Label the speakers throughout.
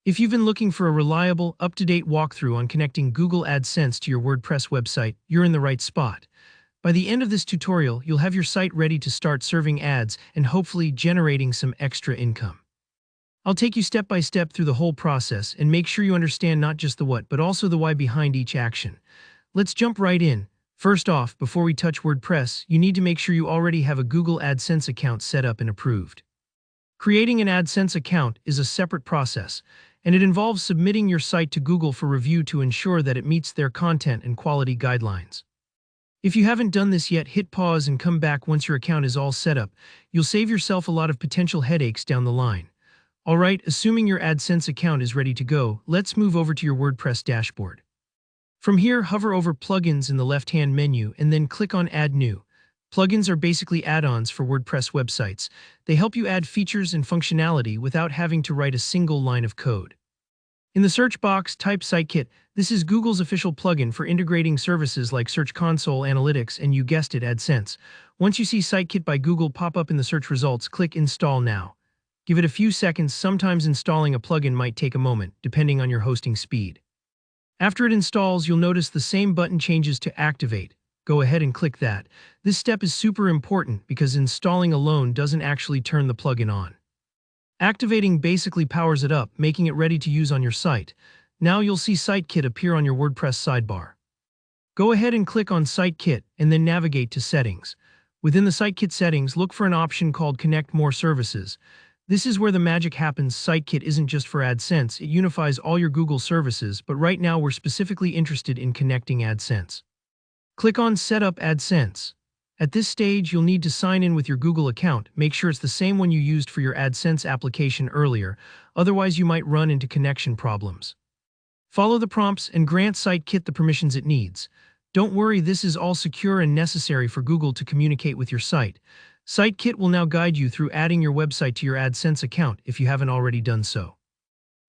Speaker 1: If you've been looking for a reliable, up-to-date walkthrough on connecting Google AdSense to your WordPress website, you're in the right spot. By the end of this tutorial, you'll have your site ready to start serving ads and hopefully generating some extra income. I'll take you step by step through the whole process and make sure you understand not just the what, but also the why behind each action. Let's jump right in. First off, before we touch WordPress, you need to make sure you already have a Google AdSense account set up and approved. Creating an AdSense account is a separate process, and it involves submitting your site to Google for review to ensure that it meets their content and quality guidelines. If you haven't done this yet, hit pause and come back once your account is all set up. You'll save yourself a lot of potential headaches down the line. Alright, assuming your AdSense account is ready to go, let's move over to your WordPress dashboard. From here, hover over Plugins in the left-hand menu and then click on Add New. Plugins are basically add-ons for WordPress websites. They help you add features and functionality without having to write a single line of code. In the search box, type SiteKit. This is Google's official plugin for integrating services like Search Console, Analytics, and you guessed it, AdSense. Once you see SiteKit by Google pop up in the search results, click Install Now. Give it a few seconds. Sometimes installing a plugin might take a moment, depending on your hosting speed. After it installs, you'll notice the same button changes to Activate. Go ahead and click that. This step is super important because installing alone doesn't actually turn the plugin on. Activating basically powers it up, making it ready to use on your site. Now you'll see SiteKit appear on your WordPress sidebar. Go ahead and click on SiteKit and then navigate to Settings. Within the SiteKit settings, look for an option called Connect More Services. This is where the magic happens. SiteKit isn't just for AdSense, it unifies all your Google services, but right now we're specifically interested in connecting AdSense. Click on Set up AdSense. At this stage, you'll need to sign in with your Google account. Make sure it's the same one you used for your AdSense application earlier, otherwise you might run into connection problems. Follow the prompts and grant SiteKit the permissions it needs. Don't worry, this is all secure and necessary for Google to communicate with your site. SiteKit will now guide you through adding your website to your AdSense account if you haven't already done so.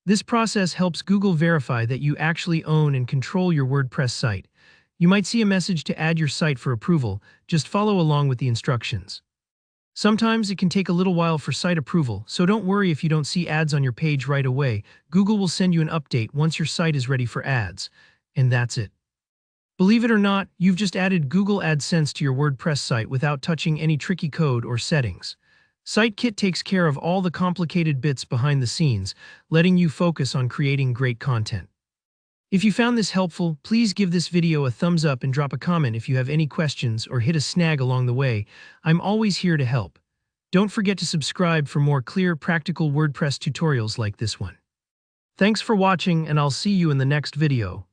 Speaker 1: This process helps Google verify that you actually own and control your WordPress site. You might see a message to add your site for approval. Just follow along with the instructions. Sometimes it can take a little while for site approval, so don't worry if you don't see ads on your page right away. Google will send you an update once your site is ready for ads. And that's it. Believe it or not, you've just added Google AdSense to your WordPress site without touching any tricky code or settings. SiteKit takes care of all the complicated bits behind the scenes, letting you focus on creating great content. If you found this helpful, please give this video a thumbs up and drop a comment if you have any questions or hit a snag along the way. I'm always here to help. Don't forget to subscribe for more clear, practical WordPress tutorials like this one. Thanks for watching, and I'll see you in the next video.